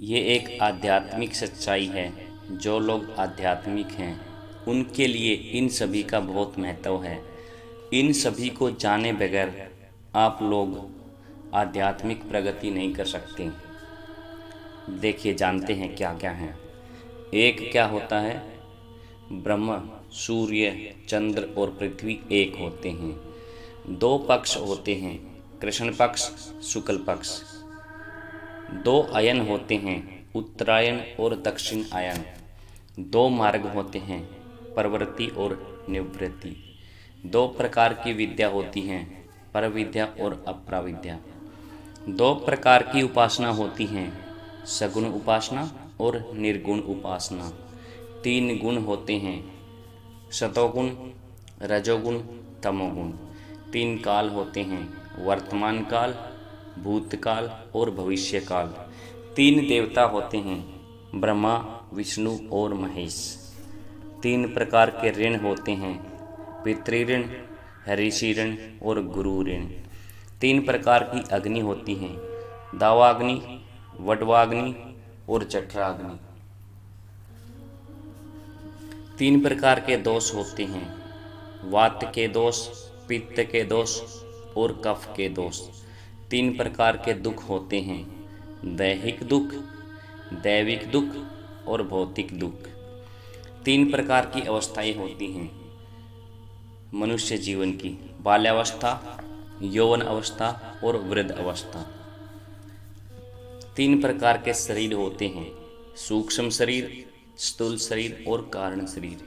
ये एक आध्यात्मिक सच्चाई है। जो लोग आध्यात्मिक हैं उनके लिए इन सभी का बहुत महत्व है। इन सभी को जाने बगैर आप लोग आध्यात्मिक प्रगति नहीं कर सकते। देखिए, जानते हैं क्या क्या है। एक क्या होता है? ब्रह्मा, सूर्य, चंद्र और पृथ्वी एक होते हैं। दो पक्ष होते हैं, कृष्ण पक्ष, शुक्ल पक्ष। दो अयन होते हैं, उत्तरायण और दक्षिण अयन। दो मार्ग होते हैं, प्रवृत्ति और निवृत्ति। दो प्रकार की विद्या होती हैं, परविद्या और अपराविद्या। दो प्रकार की उपासना होती हैं, सगुण उपासना और निर्गुण उपासना। तीन गुण होते हैं, सतोगुण, रजोगुण, तमोगुण। तीन काल होते हैं, वर्तमान काल, भूतकाल और भविष्य काल। तीन देवता होते हैं, ब्रह्मा, विष्णु और महेश। तीन प्रकार के ऋण होते हैं, पितृऋण, ऋषि ऋण और गुरु ऋण। तीन प्रकार की अग्नि होती हैं, दावाग्नि, वटवाग्नि और जठराग्नि। तीन प्रकार के दोष होते हैं, वात के दोष, पित्त के दोष और कफ के दोष। तीन प्रकार के दुख होते हैं, दैहिक दुख, दैविक दुख और भौतिक दुख। तीन प्रकार की अवस्थाएं होती हैं मनुष्य जीवन की, बाल्यावस्था, यौवन अवस्था और वृद्ध अवस्था। तीन प्रकार के शरीर होते हैं, सूक्ष्म शरीर, स्थूल शरीर और कारण शरीर।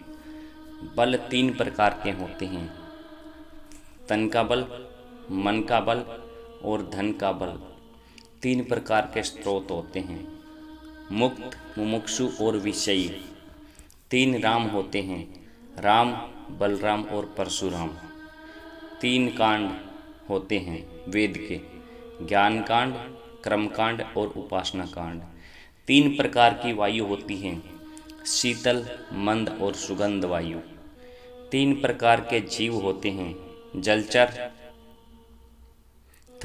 बल तीन प्रकार के होते हैं, तन का बल, मन का बल और धन का बल। तीन प्रकार के स्रोत होते हैं, मुक्त, मुमुक्षु और विषयी। तीन राम होते हैं, राम, बलराम और परशुराम। तीन कांड होते हैं वेद के, ज्ञान कांड, कर्म कांड और उपासना कांड। तीन प्रकार की वायु होती हैं, शीतल, मंद और सुगंध वायु। तीन प्रकार के जीव होते हैं, जलचर,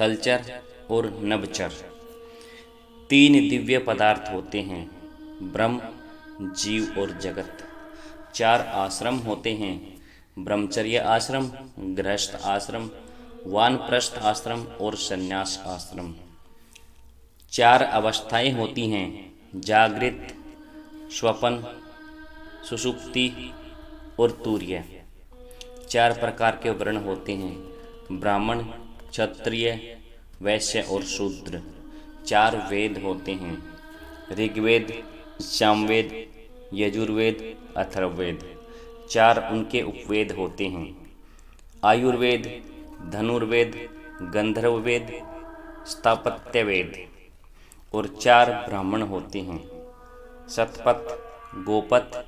थलचर और नभचर। तीन दिव्य पदार्थ होते हैं, ब्रह्म, जीव और जगत। चार आश्रम होते हैं, ब्रह्मचर्य आश्रम, गृहस्थ आश्रम, वानप्रस्थ आश्रम और संन्यास आश्रम। चार अवस्थाएं होती हैं, जागृत, स्वप्न, सुषुप्ति और तुर्य। चार प्रकार के वर्ण होते हैं, ब्राह्मण, क्षत्रिय, वैश्य और शूद्र। चार वेद होते हैं, ऋग्वेद, सामवेद, यजुर्वेद, अथर्ववेद। चार उनके उपवेद होते हैं, आयुर्वेद, धनुर्वेद, गंधर्ववेद, स्थापत्यवेद। और चार ब्राह्मण होते हैं, शतपथ, गोपथ,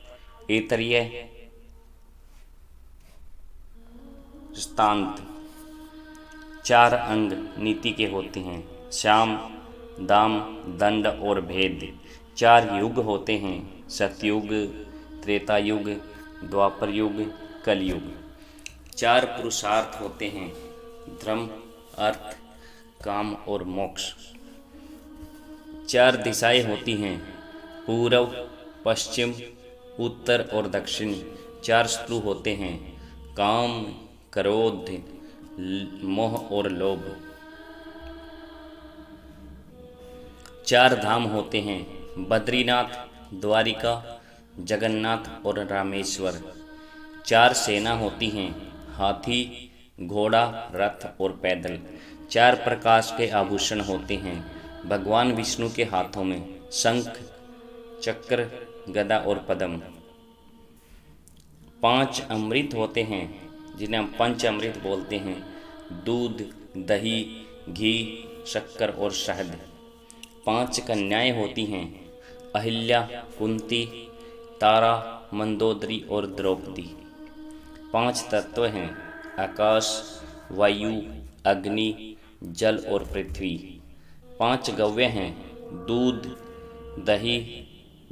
ऐतरेय, स्तांत। चार अंग नीति के होते हैं, साम, दाम, दंड और भेद। चार युग होते हैं, सतयुग, त्रेता युग, द्वापर युग, कलयुग। चार पुरुषार्थ होते हैं, धर्म, अर्थ, काम और मोक्ष। चार दिशाएं होती हैं, पूर्व, पश्चिम, उत्तर और दक्षिण। चार शत्रु होते हैं, काम, क्रोध, मोह और लोभ। चार धाम होते हैं, बद्रीनाथ, द्वारिका, जगन्नाथ और रामेश्वर। चार सेना होती हैं, हाथी, घोड़ा, रथ और पैदल। चार प्रकाश के आभूषण होते हैं, भगवान विष्णु के हाथों में शंख, चक्र, गदा और पद्म। पांच अमृत होते हैं, जिन्हें हम पंच अमृत बोलते हैं, दूध, दही, घी, शक्कर और शहद। पांच कन्याएं होती हैं, अहिल्या, कुंती, तारा, मंदोदरी और द्रौपदी। पांच तत्व हैं, आकाश, वायु, अग्नि, जल और पृथ्वी। पांच गव्य हैं, दूध, दही,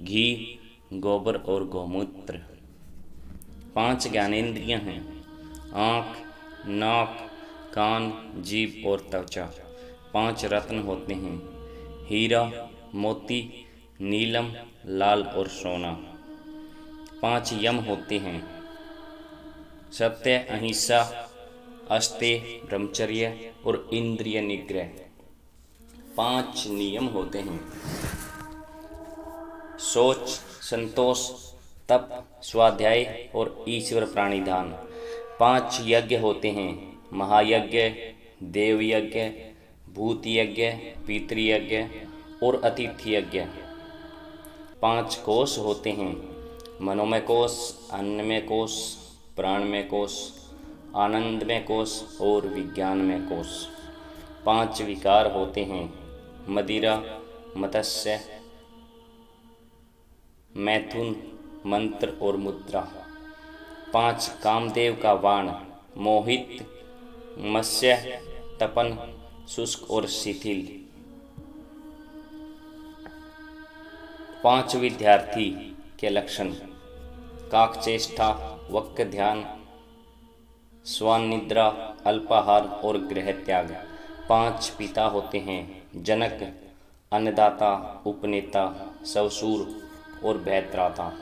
घी, गोबर और गौमूत्र। पांच ज्ञानेंद्रियां हैं, आँख, नाक, कान, जीभ और त्वचा। पांच रत्न होते हैं, हीरा, मोती, नीलम, लाल और सोना। 5 यम होते हैं, सत्य, अहिंसा, अस्तेय, ब्रह्मचर्य और इंद्रिय निग्रह। 5 नियम होते हैं, शौच, संतोष, तप, स्वाध्याय और ईश्वर प्राणिधान। 5 यज्ञ होते हैं, महायज्ञ, देव यज्ञ, भूत यज्ञ, पितृयज्ञ और अतिथि यज्ञ। 5 कोश होते हैं, मनोमय कोश, अन्नमय कोश, प्राणमय कोश, आनंदमय कोश और विज्ञानमय कोश। 5 विकार होते हैं, मदिरा, मत्स्य, मैथुन, मंत्र और मुद्रा। 5 कामदेव का बाण, मोहित, मत्स्य, तपन, शुष्क और शिथिल। 5 विद्यार्थी के लक्षण, काकचेष्टा, वक्र ध्यान, स्वान निद्रा, अल्पाहार और गृह त्याग। 5 पिता होते हैं, जनक, अन्नदाता, उपनेता, सवसूर और भैत्राता।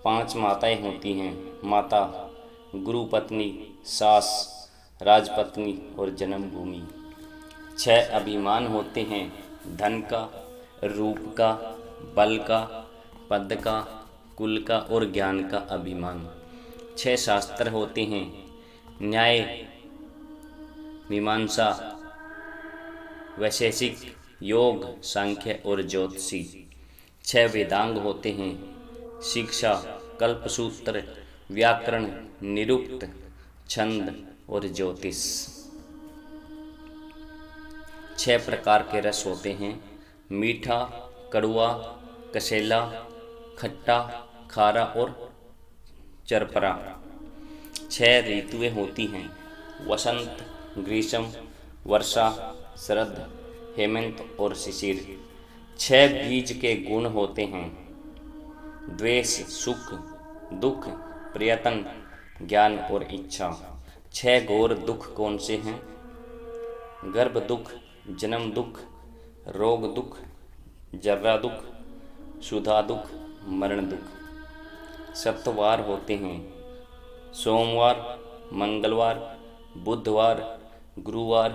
5 माताएं होती हैं, माता, गुरुपत्नी, सास, राजपत्नी और जन्मभूमि। 6 अभिमान होते हैं, धन का, रूप का, बल का, पद का, कुल का और ज्ञान का अभिमान। 6 शास्त्र होते हैं, न्याय, मीमांसा, वैशेषिक, योग, सांख्य और ज्योतिषी। 6 वेदांग होते हैं, शिक्षा, कल्पसूत्र, व्याकरण, निरुक्त, छंद और ज्योतिष। 6 प्रकार के रस होते हैं, मीठा, कड़वा, कसेला, खट्टा, खारा और चरपरा। 6 ऋतुएं होती हैं, वसंत, ग्रीष्म, वर्षा, शरद, हेमंत और शिशिर। 6 बीज के गुण होते हैं, द्वेष, सुख, दुख, प्रयत्न, ज्ञान और इच्छा। 6 घोर दुख कौन से हैं? गर्भ दुख, जन्म दुख, रोग दुख, जर्रा दुख, सुधा दुख, मरण दुख। 7 वार होते हैं, सोमवार, मंगलवार, बुधवार, गुरुवार,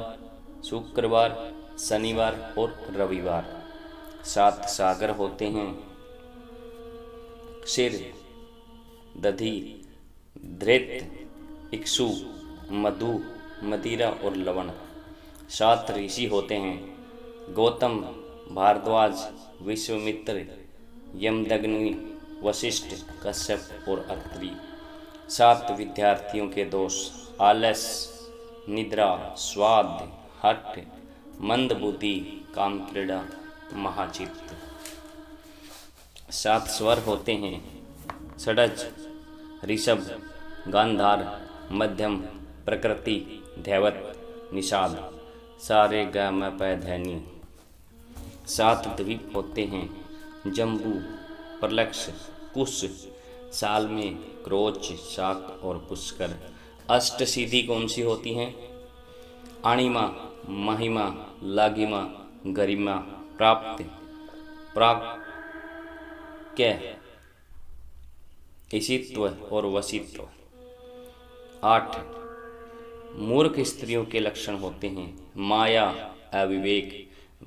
शुक्रवार, शनिवार और रविवार। 7 सागर होते हैं, क्षीर, दधी, धृत, इक्षु, मधु, मदिरा और लवण। 7 ऋषि होते हैं, गौतम, भारद्वाज, विश्वामित्र, यमदग्नि, वशिष्ठ, कश्यप और अत्रि। 7 विद्यार्थियों के दोष, आलस, निद्रा, स्वाद, हठ, मंद बुद्धि, काम क्रीड़ा, महाचित्त। 7 स्वर होते हैं, षडज, ऋषभ, गांधार, मध्यम, प्रकृति, धैवत, निषाद, सारे ग म प ध नि। 7 द्वीप होते हैं, जम्बू, प्रलक्ष, कुश, साल में, क्रोच, शाक और पुष्कर। अष्टसिद्धि कौन सी होती हैं? अणिमा, महिमा, लागिमा, गरिमा, प्राप्त, प्राज्ञ, ईशित्व और वशित्व। 8 मूर्ख स्त्रियों के लक्षण होते हैं, माया, अविवेक,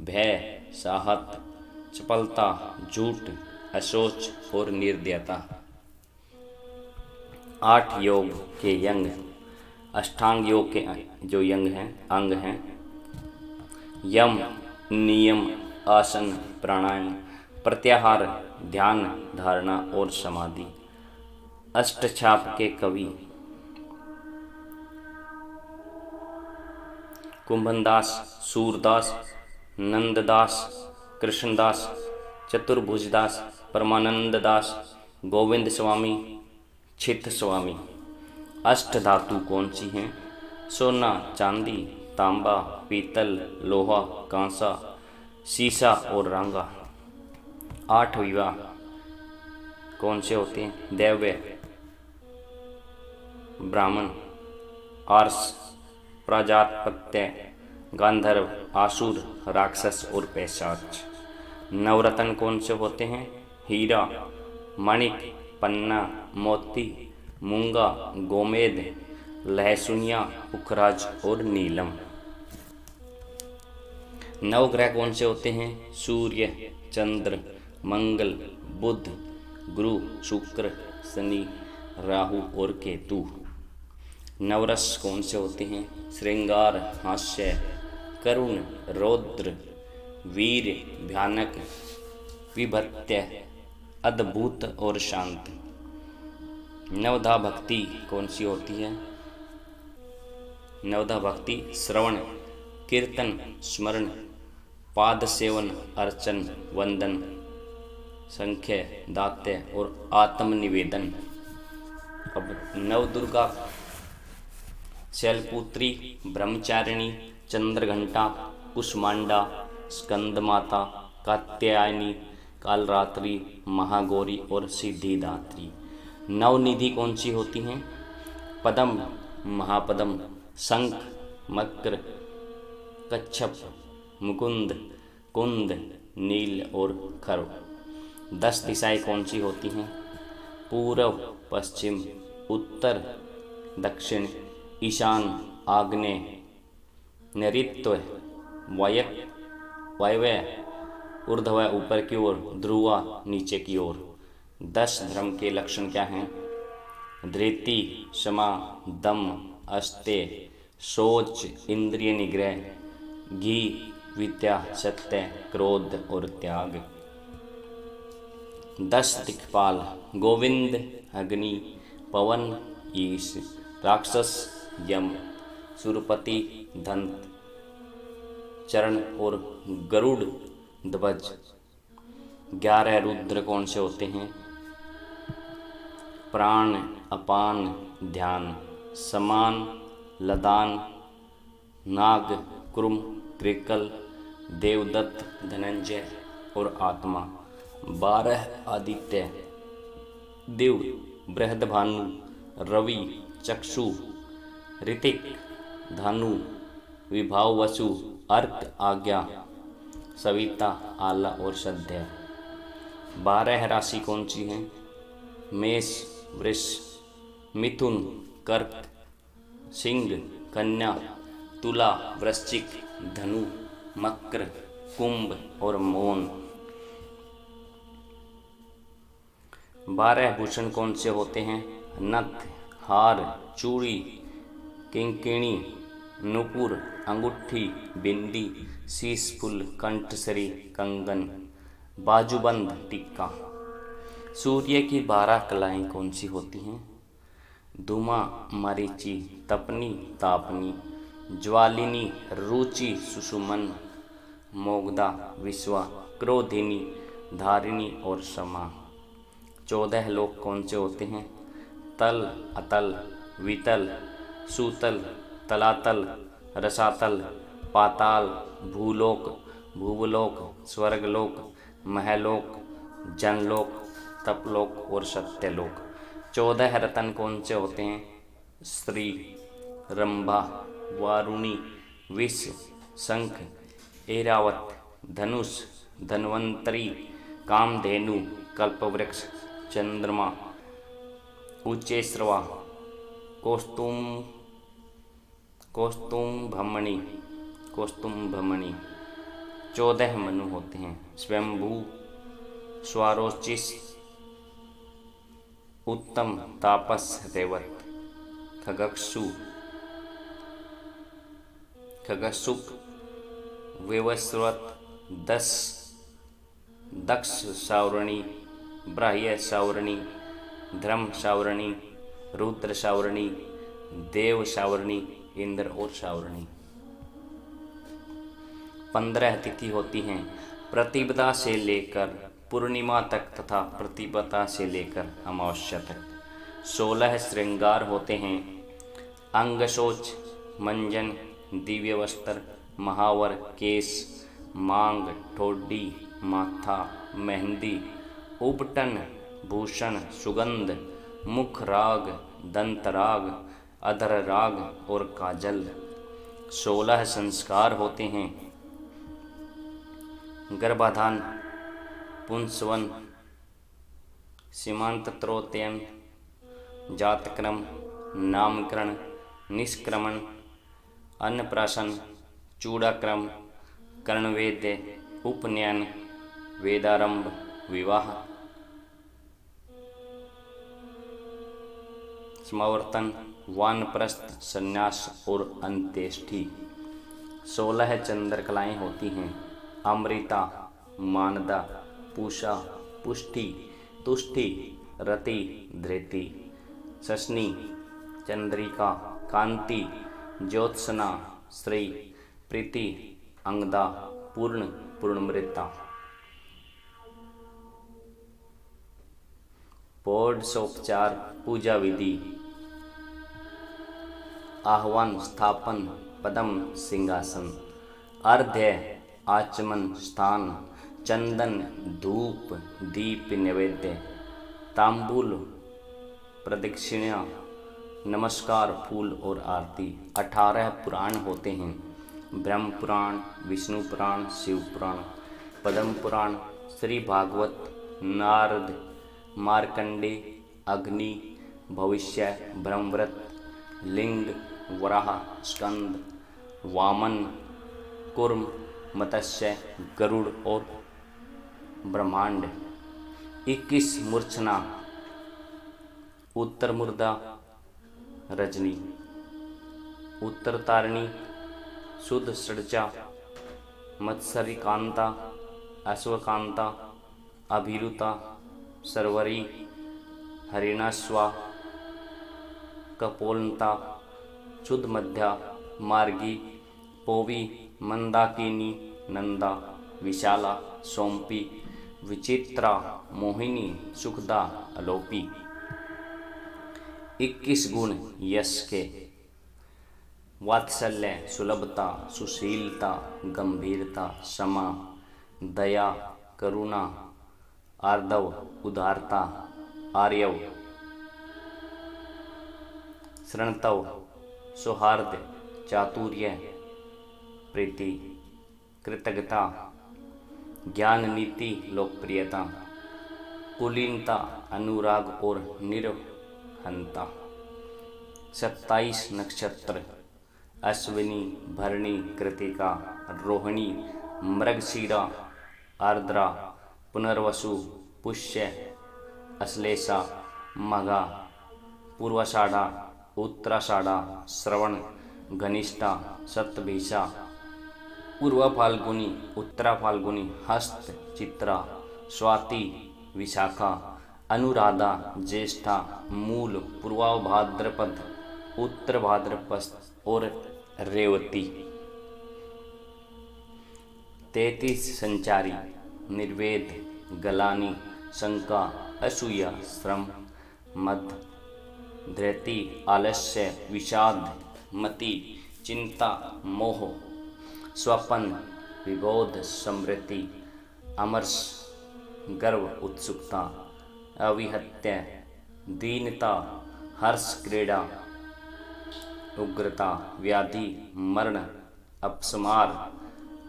भय, साहत, चपलता, झूठ, अशोच और निर्दयता। 8 योग के यंग, अष्टांग योग के जो यंग हैं, अंग हैं, यम, नियम, आसन, प्राणायाम, प्रत्याहार, ध्यान, धारणा और समाधि। अष्टछाप के कवि कुंभनदास, सूरदास, नंददास, कृष्णदास, चतुर्भुजदास, परमानंददास, गोविंद स्वामी, चित्त स्वामी। अष्ट धातु कौन सी हैं? सोना, चांदी, तांबा, पीतल, लोहा, कांसा, सीसा और रांगा। 8 विवाह कौन से होते हैं? दैव्य, ब्राह्मण, आर्ष, प्रजापत्य, गांधर्व, आसुर, राक्षस और पैशाच। नवरत्न कौन से होते हैं? हीरा, मणिक, पन्ना, मोती, मूंगा, गोमेद, लहसुनिया, पुखराज और नीलम। नवग्रह कौन से होते हैं? सूर्य, चंद्र, मंगल, बुध, गुरु, शुक्र, शनि, राहु और केतु। नवरस कौन से होते हैं? श्रृंगार, हास्य, करुण, रौद्र, वीर, भयानक, विभत्य, अद्भुत और शांत। नवधा भक्ति कौन सी होती है? नवधा भक्ति श्रवण, कीर्तन, स्मरण, पाद सेवन, अर्चन, वंदन, संख्य, दात्य और आत्मनिवेदन। अब नवदुर्गा शैलपुत्री, ब्रह्मचारिणी, चंद्रघंटा, कुष्मांडा, स्कंदमाता, कात्यायनी, कालरात्रि, महागौरी और सिद्धिदात्री। नवनिधि कौन सी होती हैं? पद्म, महापद्म, शंख, मकर, कच्छप, मुकुंद, कुंद, नील और खरव। 10 दिशाएं कौन सी होती हैं? पूर्व, पश्चिम, उत्तर, दक्षिण, ईशान, आग्नेय, नैऋत्य, वायव्य, ऊर्ध्व ऊपर की ओर, ध्रुवा नीचे की ओर। 10 धर्म के लक्षण क्या हैं? धृति, क्षमा, दम, अस्तेय, शौच, इंद्रिय निग्रह, घी, विद्या, सत्य, क्रोध और त्याग। 10 दिक्पाल: गोविंद, अग्नि, पवन, ईश, राक्षस, यम, सुरपति, दंत, चरण और गरुड़ ध्वज। 11 रुद्र कौन से होते हैं? प्राण, अपान, ध्यान, समान, लदान, नाग, कुर्म, कृकल, देवदत्त, धनंजय और आत्मा। 12 आदित्य: देव, बृहदभानु, रवि, चक्षु, ऋतिक, धानु, विभावसु, अर्क, आज्ञा, सविता, आला और सध्या। 12 राशि कौन सी हैं? मेष, वृष, मिथुन, कर्क, सिंह, कन्या, तुला, वृश्चिक, धनु, मकर, कुंभ और मोन। 12 भूषण कौन से होते हैं? नथ, हार, चूड़ी, किंकिणी, नूपुर, अंगूठी, बिंदी, शीशफुल, कंठसरी, कंगन, बाजूबंद, टिक्का। सूर्य की 12 कलाएं कौन सी होती हैं? धूमा, मरीचि, तपनी, तापनी, ज्वालिनी, रुचि, सुषुमन, मोगधा, विश्वा, क्रोधिनी, धारिणी और समा। 14 लोक कौन से होते हैं? तल, अतल, वितल, सूतल, तलातल, रसातल, पाताल, भूलोक, भूवलोक, स्वर्गलोक, महलोक, जनलोक, तपलोक और सत्यलोक। 14 रत्न कौन से होते हैं? श्री, रंभा, वारुणी, विष, शंख, ऐरावत, धनुष, धन्वंतरी, कामधेनु, कल्पवृक्ष, चंद्रमा, उच्चैश्रवा, कौस्तुभमणि। 14 मनु होते हैं: स्वयंभू, स्वारोचिष, उत्तम, तापस, रेवत, खगसुक, विवस्वत, दक्ष सावरणी, ब्राह्य सावरणी, धर्म सावरणी, रुद्र सावरणी, देव सावरणी, इंद्र और सावरणी। 15 तिथि होती हैं: प्रतिपदा से लेकर पूर्णिमा तक तथा प्रतिपदा से लेकर अमावस्या तक। 16 श्रृंगार होते हैं: अंगशोच, मंजन, दिव्य वस्त्र, महावर, केस, मांग, ठोडी, माथा, मेहंदी, उपटन, भूषण, सुगंध, मुख राग, दंत राग, अधर राग और काजल। 16 संस्कार होते हैं: गर्भाधान, पुंसवन, सीमांतत्रोत्ययन, जातक्रम, नामकरण, निष्क्रमण, अन्नप्राशन, चूड़ाक्रम, कर्णवेद्य, उपनयन, वेदारंभ, विवाह, समावर्तन, वानप्रस्थ, संन्यास और अंत्येष्टि। 16 चंद्रकलाएं होती हैं। अमृता, मानदा, पूषा, पुष्टि, तुष्टि, रति, धृति, शशनी, चंद्रिका, कांति, ज्योत्सना, श्री, प्रीति, अंगदा, पूर्ण, पूर्णमृता। षोडशोपचार पूजा विधि। आह्वान, स्थापन, पदम, सिंहासन, अर्घ्य, आचमन, स्थान, चंदन, धूप, दीप, नैवेद्य, तांबूल, प्रदक्षिणा, नमस्कार, फूल और आरती। 18 पुराण होते हैं। ब्रह्म पुराण, विष्णु पुराण, शिव पुराण, पद्म पुराण, श्री भागवत, नारद, मार्कंडे, अग्नि, भविष्य, ब्रह्मव्रत, लिंग, वराह, स्कंद, वामन, कूर्म, मत्स्य, गरुड़ और ब्रह्मांड। 21 मूर्छना, उत्तर मुर्दा, रजनी, उत्तर तारिणी, शुद्ध सड़चा, मत्सरी कांता, अश्वकांता, अभिरुता, सरवरी, हरिणाश्वा, कपोलता, शुद्ध मध्या, मार्गी, पोवी, मंदाकिनी, नंदा, विशाला, सोमपी, विचित्रा, मोहिनी, सुखदा, अलोपी। 21 गुण यश के। वात्सल्य, सुलभता, सुशीलता, गंभीरता, क्षमा, दया, करुणा, आर्दव, उदारता, आर्यव, शरणतव, सौहार्द, चातुर्य, प्रीति, कृतज्ञता, ज्ञान, नीति, लोकप्रियता, कुलीनता, अनुराग और निर्हंता। 27 नक्षत्र। अश्विनी, भरणी, कृतिका, रोहिणी, मृगशीरा, आर्द्रा, पुनर्वसु, पुष्य, अश्लेषा, मघा, पूर्वाषाढ़ा, उत्तराषाढ़ा, श्रवण, घनिष्ठा, शतभिषा, पूर्वा फाल्गुनी, उत्तरा फाल्गुनी, हस्त, चित्रा, स्वाति, विशाखा, अनुराधा, ज्येष्ठा, मूल, पूर्वा भाद्रपद, उत्तर भाद्रपद और रेवती। 33 संचारी। निर्वेद, गलानी, शंका, असूया, श्रम, मद, धृति, आलस्य, विषाद, मति, चिंता, मोह, स्वपन, विबोध, समृद्धि, अमर्ष, गर्व, उत्सुकता, अविहत्य, दीनता, हर्ष, क्रीड़ा, उग्रता, व्याधि, मरण, अपस्मार,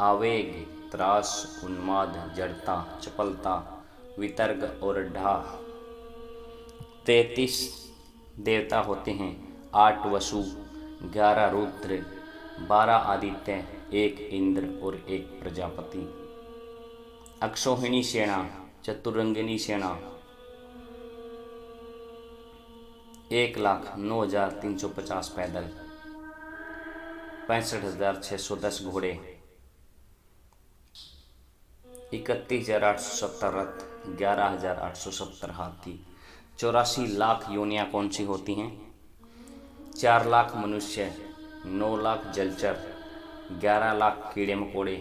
आवेग, त्रास, उन्माद, जड़ता, चपलता, वितर्क और ढाह। 33 देवता होते हैं। 8 वसु, 11 रुद्र, 12 आदित्य, 1 इंद्र और 1 प्रजापति। अक्षौहिणी सेना, चतुरंगिनी सेना 1,09,350 पैदल, 65,610 घोड़े, 31,870 रथ, 11,870 हाथी। 84 लाख योनियाँ कौन सी होती हैं? 4 लाख मनुष्य, 9 लाख जलचर, 11 लाख कीड़े मकोड़े,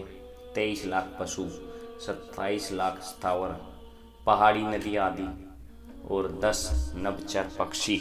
23 लाख पशु, 27 लाख स्थावर, पहाड़ी नदी आदि और 10 नभचर पक्षी।